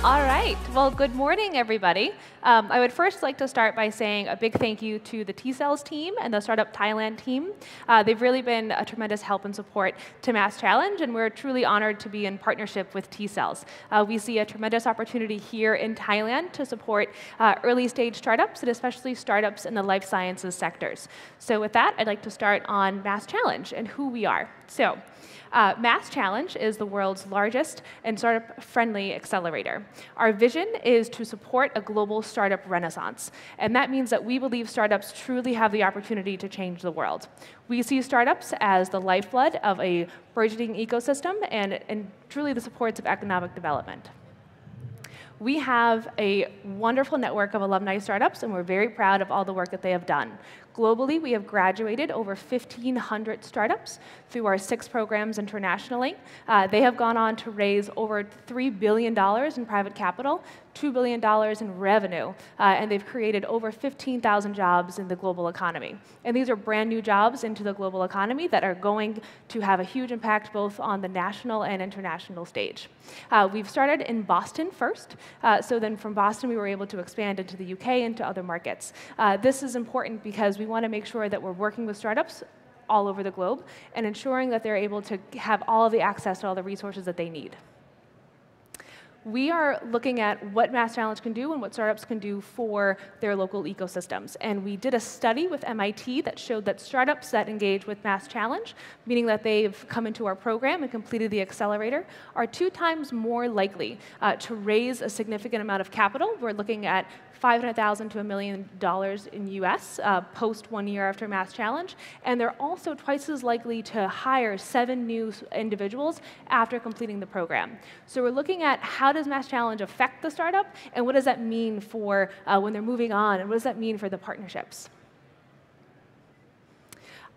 All right. Well, good morning, everybody. I would first like to start by saying a big thank you to the T-Cells team and the Startup Thailand team. They've really been a tremendous help and support to Mass Challenge, and we're truly honored to be in partnership with T-Cells. We see a tremendous opportunity here in Thailand to support early-stage startups, and especially startups in the life sciences sectors. So with that, I'd like to start on Mass Challenge and who we are. So, Mass Challenge is the world's largest and startup-friendly accelerator. Our vision is to support a global startup renaissance, and that means that we believe startups truly have the opportunity to change the world. We see startups as the lifeblood of a burgeoning ecosystem and truly the supports of economic development. We have a wonderful network of alumni startups, and we're very proud of all the work that they have done. Globally, we have graduated over 1,500 startups through our 6 programs internationally. They have gone on to raise over $3 billion in private capital, $2 billion in revenue, and they've created over 15,000 jobs in the global economy. And these are brand new jobs into the global economy that are going to have a huge impact both on the national and international stage. We've started in Boston first, so then from Boston we were able to expand into the UK and to other markets. This is important because we want to make sure that we're working with startups all over the globe and ensuring that they're able to have all of the access to all the resources that they need. We are looking at what Mass Challenge can do and what startups can do for their local ecosystems. And we did a study with MIT that showed that startups that engage with Mass Challenge, meaning that they've come into our program and completed the accelerator, are 2 times more likely to raise a significant amount of capital. We're looking at $500,000 to $1 million in US post 1 year after Mass Challenge. And they're also twice as likely to hire 7 new individuals after completing the program. So we're looking at how does Mass Challenge affect the startup, and what does that mean for when they're moving on, and what does that mean for the partnerships?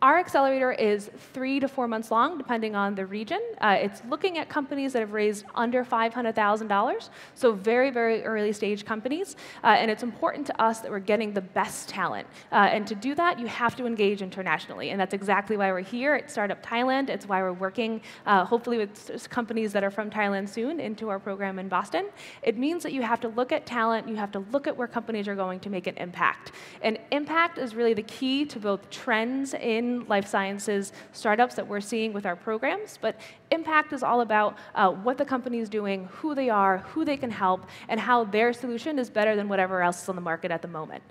Our accelerator is 3 to 4 months long, depending on the region. It's looking at companies that have raised under $500,000, so very, very early stage companies. And it's important to us that we're getting the best talent. And to do that, you have to engage internationally. And that's exactly why we're here at Startup Thailand. It's why we're working, hopefully, with companies that are from Thailand soon into our program in Boston. It means that you have to look at talent. You have to look at where companies are going to make an impact. And impact is really the key to both trends in life sciences startups that we're seeing with our programs, but impact is all about what the company is doing, who they are, who they can help, and how their solution is better than whatever else is on the market at the moment.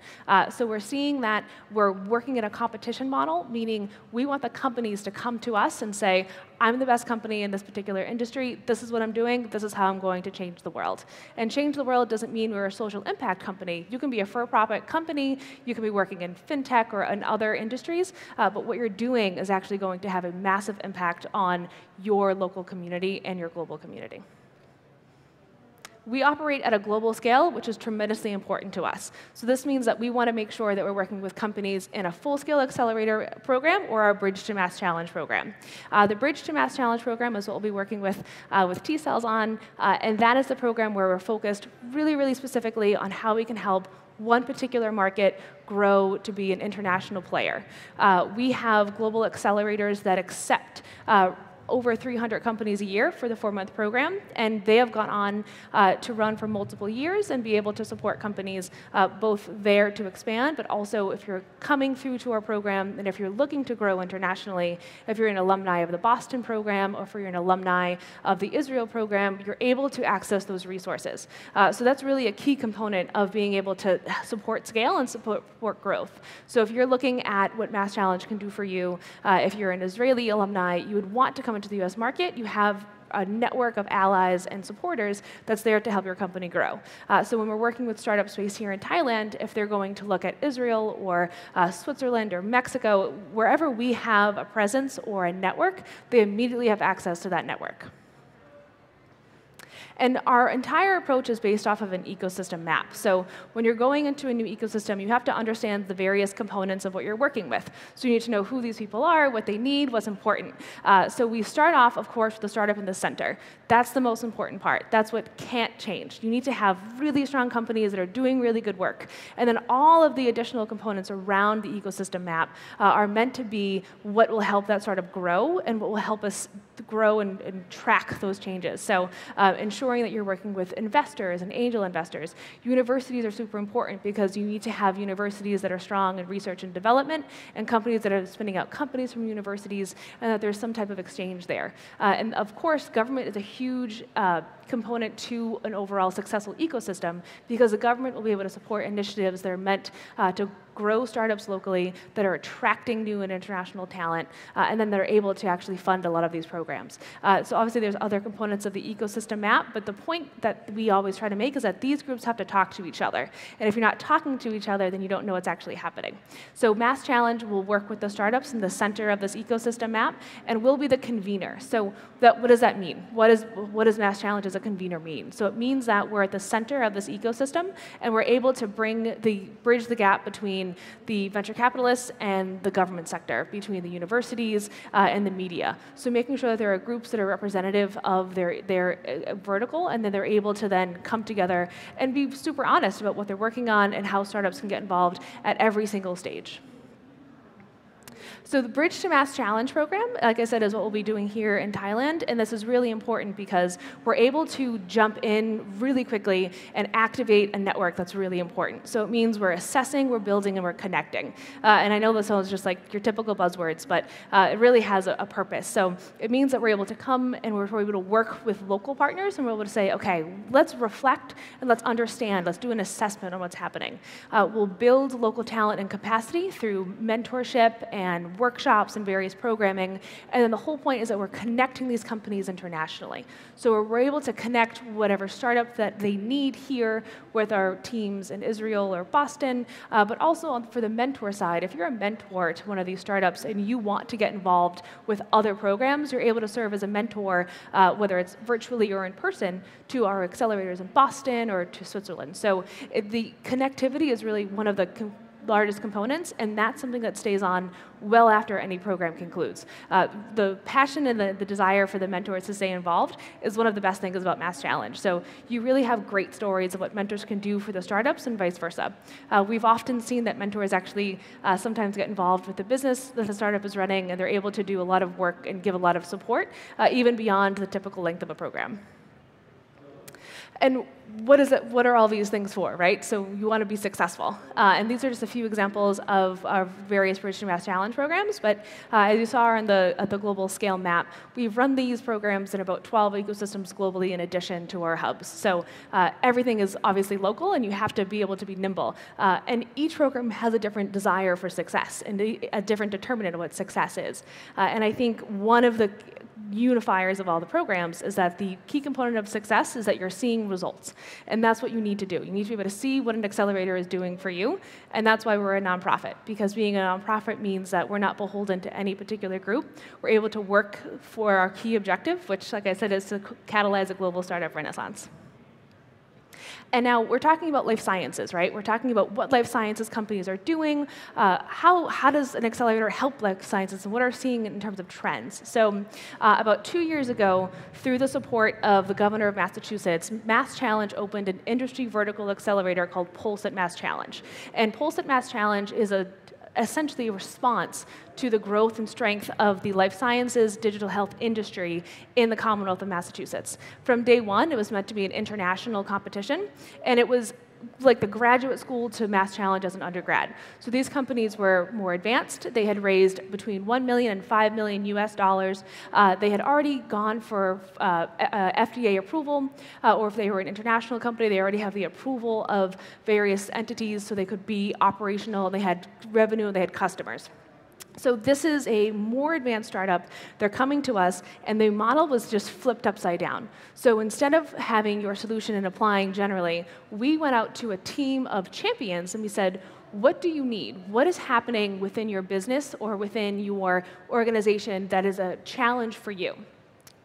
So we're seeing that we're working in a competition model, meaning we want the companies to come to us and say, I'm the best company in this particular industry, this is what I'm doing, this is how I'm going to change the world. And change the world doesn't mean we're a social impact company. You can be a for-profit company, you can be working in fintech or in other industries, but what you're doing is actually going to have a massive impact on your local community and your global community. We operate at a global scale, which is tremendously important to us. So this means that we want to make sure that we're working with companies in a full-scale accelerator program or our Bridge to Mass Challenge program. The Bridge to Mass Challenge program is what we'll be working with T-Cells on, and that is the program where we're focused really, really specifically on how we can help one particular market grow to be an international player. We have global accelerators that accept over 300 companies a year for the 4-month program, and they have gone on to run for multiple years and be able to support companies both there to expand, but also if you're coming through to our program and if you're looking to grow internationally, if you're an alumni of the Boston program or if you're an alumni of the Israel program, you're able to access those resources. So that's really a key component of being able to support scale and support growth. So if you're looking at what Mass Challenge can do for you, if you're an Israeli alumni, you would want to come into the US market, you have a network of allies and supporters that's there to help your company grow. So when we're working with startups based here in Thailand, if they're going to look at Israel or Switzerland or Mexico, wherever we have a presence or a network, they immediately have access to that network. And our entire approach is based off of an ecosystem map. So when you're going into a new ecosystem, you have to understand the various components of what you're working with. So you need to know who these people are, what they need, what's important. So we start off, of course, with the startup in the center. That's the most important part. That's what can't change. You need to have really strong companies that are doing really good work. And then all of the additional components around the ecosystem map are meant to be what will help that startup grow and what will help us grow and track those changes. So ensure ensuring that you're working with investors and angel investors. Universities are super important because you need to have universities that are strong in research and development and companies that are spinning out companies from universities, and that there's some type of exchange there. And of course, government is a huge component to an overall successful ecosystem because the government will be able to support initiatives that are meant to grow startups locally, that are attracting new and international talent, and then they're able to actually fund a lot of these programs. So obviously there's other components of the ecosystem map, but the point that we always try to make is that these groups have to talk to each other. And if you're not talking to each other, then you don't know what's actually happening. So Mass Challenge will work with the startups in the center of this ecosystem map, and we'll be the convener. So what does that mean? What does Mass Challenge as a convener mean? So it means that we're at the center of this ecosystem, and we're able to bridge the gap between the venture capitalists and the government sector, between the universities and the media. So making sure that there are groups that are representative of their vertical, and then they're able to then come together and be super honest about what they're working on and how startups can get involved at every single stage. So the Bridge to Mass Challenge program, like I said, is what we'll be doing here in Thailand, and this is really important because we're able to jump in really quickly and activate a network that's really important. So it means we're assessing, we're building, and we're connecting. And I know this sounds just like your typical buzzwords, but it really has a purpose. So it means that we're able to come and we're able to work with local partners, and we're able to say, okay, let's reflect and let's understand, let's do an assessment on what's happening. We'll build local talent and capacity through mentorship and workshops and various programming, and then the whole point is that we're connecting these companies internationally. So we're able to connect whatever startup that they need here with our teams in Israel or Boston, but also for the mentor side, if you're a mentor to one of these startups and you want to get involved with other programs, you're able to serve as a mentor, whether it's virtually or in person, to our accelerators in Boston or to Switzerland. So the connectivity is really one of the largest components, and that's something that stays on well after any program concludes. The passion and the desire for the mentors to stay involved is one of the best things about Mass Challenge. So you really have great stories of what mentors can do for the startups and vice versa. We've often seen that mentors actually sometimes get involved with the business that the startup is running, and they're able to do a lot of work and give a lot of support, even beyond the typical length of a program. And what are all these things for, right? So you want to be successful. And these are just a few examples of our various Bridge to Mass Challenge programs. But as you saw on the global scale map, we've run these programs in about 12 ecosystems globally in addition to our hubs. So everything is obviously local, and you have to be able to be nimble. And each program has a different desire for success and a different determinant of what success is. And I think one of the unifiers of all the programs is that the key component of success is that you're seeing results. And that's what you need to do. You need to be able to see what an accelerator is doing for you, and that's why we're a nonprofit, because being a nonprofit means that we're not beholden to any particular group. We're able to work for our key objective, which, like I said, is to catalyze a global startup renaissance. And now we're talking about life sciences, right? We're talking about what life sciences companies are doing. How does an accelerator help life sciences, and what are we seeing in terms of trends? So about 2 years ago, through the support of the governor of Massachusetts, Mass Challenge opened an industry vertical accelerator called Pulse at Mass Challenge. And Pulse at Mass Challenge is essentially a response to the growth and strength of the life sciences digital health industry in the Commonwealth of Massachusetts. From day one, it was meant to be an international competition, and it was like the graduate school to Mass Challenge as an undergrad. So these companies were more advanced. They had raised between $1 million and $5 million US dollars. They had already gone for FDA approval, or if they were an international company, they already have the approval of various entities so they could be operational. They had revenue, they had customers. So this is a more advanced startup. They're coming to us, and the model was just flipped upside down. So instead of having your solution and applying generally, we went out to a team of champions, and we said, what do you need? What is happening within your business or within your organization that is a challenge for you?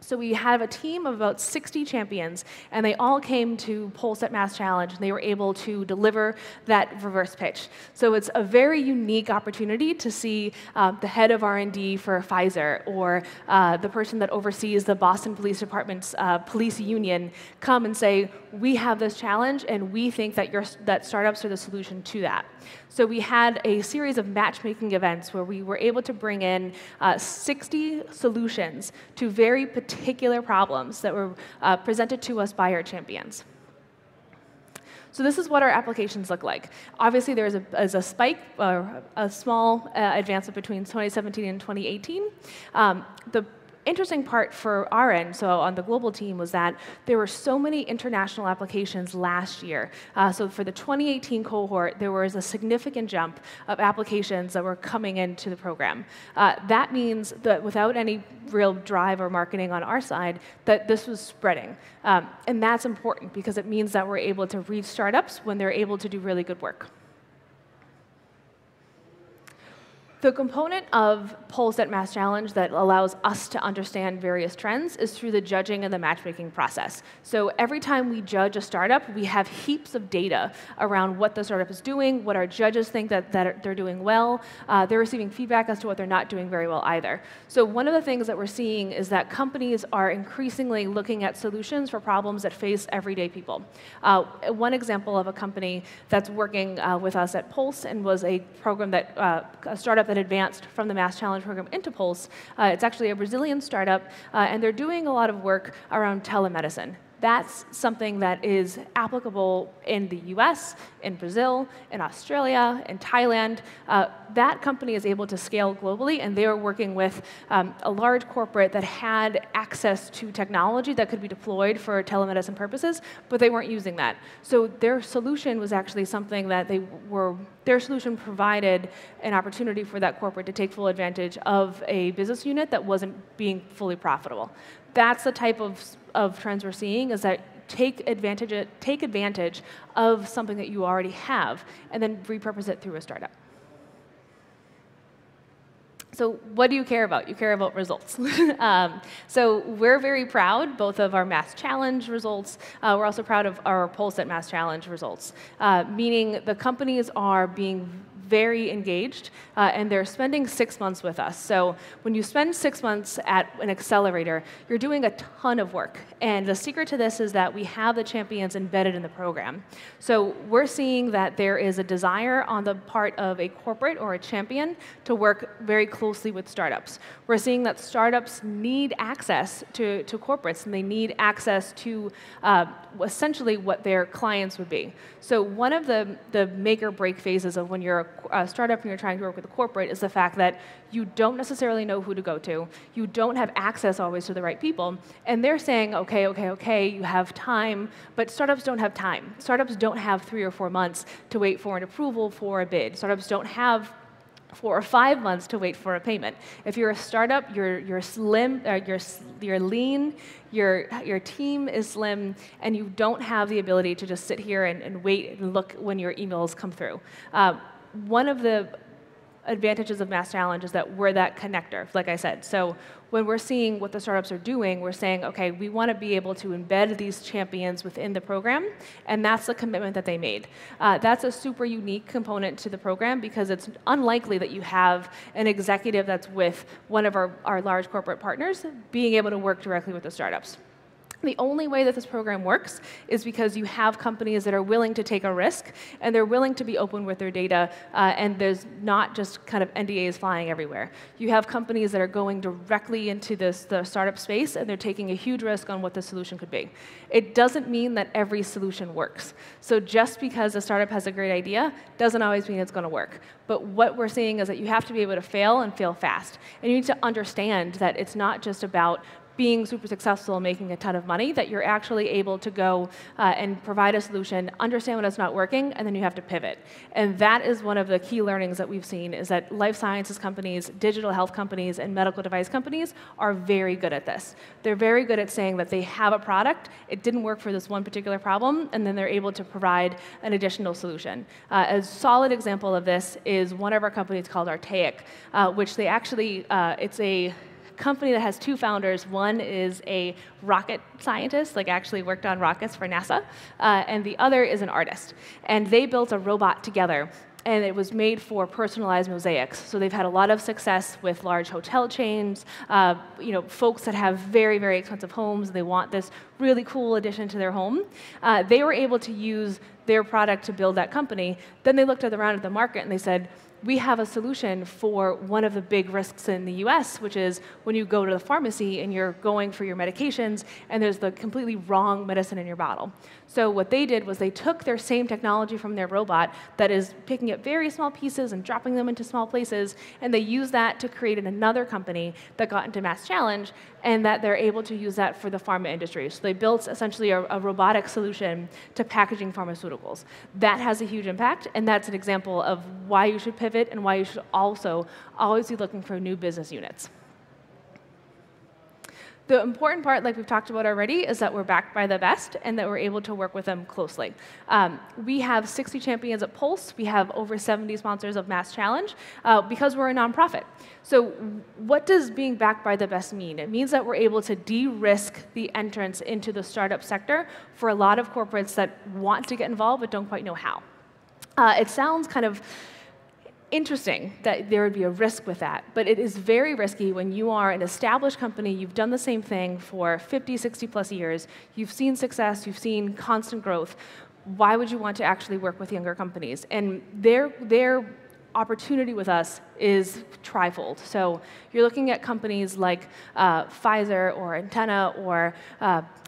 So we have a team of about 60 champions, and they all came to Pulse at Mass Challenge, and they were able to deliver that reverse pitch. So it's a very unique opportunity to see the head of R&D for Pfizer, or the person that oversees the Boston Police Department's police union come and say, we have this challenge, and we think that startups are the solution to that. So we had a series of matchmaking events where we were able to bring in 60 solutions to very particular particular problems that were presented to us by our champions. So this is what our applications look like. Obviously, there's a spike, a small advancement between 2017 and 2018. The interesting part for our end, so on the global team, was that there were so many international applications last year. So for the 2018 cohort, there was a significant jump of applications that were coming into the program. That means that without any real drive or marketing on our side, that this was spreading. And that's important because it means that we're able to reach startups when they're able to do really good work. The component of Pulse at Mass Challenge that allows us to understand various trends is through the judging and the matchmaking process. So every time we judge a startup, we have heaps of data around what the startup is doing, what our judges think that they're doing well. They're receiving feedback as to what they're not doing very well either. So one of the things that we're seeing is that companies are increasingly looking at solutions for problems that face everyday people. One example of a company that's working with us at Pulse and was a program that, a startup that advanced from the Mass Challenge program into Pulse. It's actually a Brazilian startup, and they're doing a lot of work around telemedicine. That's something that is applicable in the US, in Brazil, in Australia, in Thailand. That company is able to scale globally, and they are working with a large corporate that had access to technology that could be deployed for telemedicine purposes, but they weren't using that. So their solution was actually something that their solution provided an opportunity for that corporate to take full advantage of a business unit that wasn't being fully profitable. That's the type of trends we're seeing, is that take advantage of something that you already have and then repurpose it through a startup. So what do you care about? You care about results. So we're very proud both of our Mass Challenge results. We're also proud of our Pulse at Mass Challenge results, meaning the companies are being very engaged, and they're spending 6 months with us. So when you spend 6 months at an accelerator, you're doing a ton of work. And the secret to this is that we have the champions embedded in the program. So we're seeing that there is a desire on the part of a corporate or a champion to work very closely with startups. We're seeing that startups need access to corporates, and they need access to essentially what their clients would be. So one of the make or break phases of when you're a startup and you're trying to work with a corporate is the fact that you don't necessarily know who to go to. You don't have access always to the right people. And they're saying, okay, you have time, but startups don't have time. Startups don't have 3 or 4 months to wait for an approval for a bid. Startups don't have 4 or 5 months to wait for a payment. If you're a startup, you're slim, you're lean, your team is slim, and you don't have the ability to just sit here and wait and look when your emails come through. One of the advantages of Mass Challenge is that we're that connector, like I said. So when we're seeing what the startups are doing, we're saying, okay, we want to be able to embed these champions within the program, and that's the commitment that they made. That's a super unique component to the program because it's unlikely that you have an executive that's with one of our large corporate partners being able to work directly with the startups. The only way that this program works is because you have companies that are willing to take a risk, and they're willing to be open with their data, and there's not just kind of NDAs flying everywhere. You have companies that are going directly into the startup space, and they're taking a huge risk on what the solution could be. It doesn't mean that every solution works. So just because a startup has a great idea doesn't always mean it's going to work. But what we're seeing is that you have to be able to fail and fail fast. And you need to understand that it's not just about being super successful and making a ton of money, that you're actually able to go and provide a solution, understand when it's not working, and then you have to pivot. And that is one of the key learnings that we've seen, is that life sciences companies, digital health companies, and medical device companies are very good at this. They're very good at saying that they have a product, it didn't work for this one particular problem, and then they're able to provide an additional solution. A solid example of this is one of our companies called Archaic, which they actually, it's a company that has 2 founders. One is a rocket scientist, like actually worked on rockets for NASA, and the other is an artist. And they built a robot together, and it was made for personalized mosaics. So they've had a lot of success with large hotel chains, folks that have very, very expensive homes. They want this really cool addition to their home. They were able to use their product to build that company. Then they looked around at the market and they said, we have a solution for one of the big risks in the US, which is when you go to the pharmacy and you're going for your medications and there's the completely wrong medicine in your bottle. So what they did was they took their same technology from their robot that is picking up very small pieces and dropping them into small places, and they used that to create another company that got into mass challenge, and that they're able to use that for the pharma industry. So they built essentially a robotic solution to packaging pharmaceuticals. That has a huge impact, and that's an example of why you should pivot and why you should also always be looking for new business units. The important part, like we've talked about already, is that we're backed by the best and that we're able to work with them closely. We have 60 champions at Pulse. We have over 70 sponsors of Mass Challenge because we're a nonprofit. So what does being backed by the best mean? It means that we're able to de-risk the entrance into the startup sector for a lot of corporates that want to get involved but don't quite know how. It sounds kind of interesting that there would be a risk with that, but it is very risky when you are an established company, you've done the same thing for 50, 60 plus years, you've seen success, you've seen constant growth. Why would you want to actually work with younger companies? And their opportunity with us is trifold. So you're looking at companies like Pfizer or Antenna or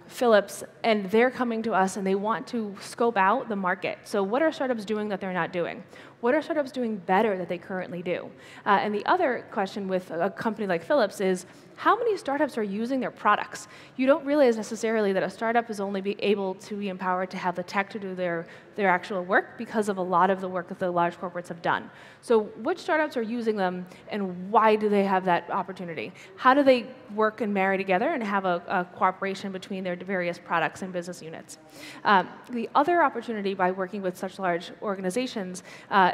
Philips, and they're coming to us and they want to scope out the market. So what are startups doing that they're not doing? What are startups doing better that they currently do? And the other question with a company like Philips is, how many startups are using their products? You don't realize necessarily that a startup is only able to be empowered to have the tech to do their actual work because of a lot of the work that the large corporates have done. So which startups are using them, and why do they have that opportunity? How do they work and marry together and have a cooperation between their various products and business units? The other opportunity by working with such large organizations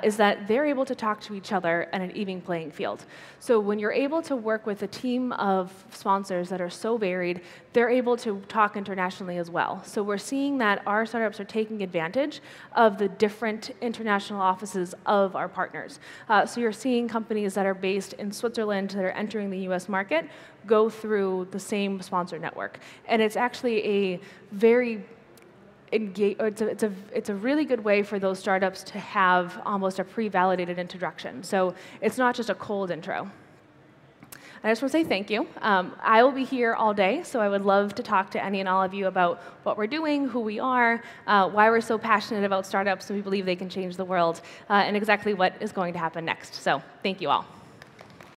is that they're able to talk to each other at an even playing field. So when you're able to work with a team of sponsors that are so varied, they're able to talk internationally as well. So we're seeing that our startups are taking advantage of the different international offices of our partners. So you're seeing companies that are based in Switzerland that are entering the US market go through the same sponsor network. And it's actually a very it's a really good way for those startups to have almost a pre-validated introduction. So it's not just a cold intro. I just want to say thank you. I will be here all day, so I would love to talk to any and all of you about what we're doing, who we are, why we're so passionate about startups and we believe they can change the world, and exactly what is going to happen next. So thank you all.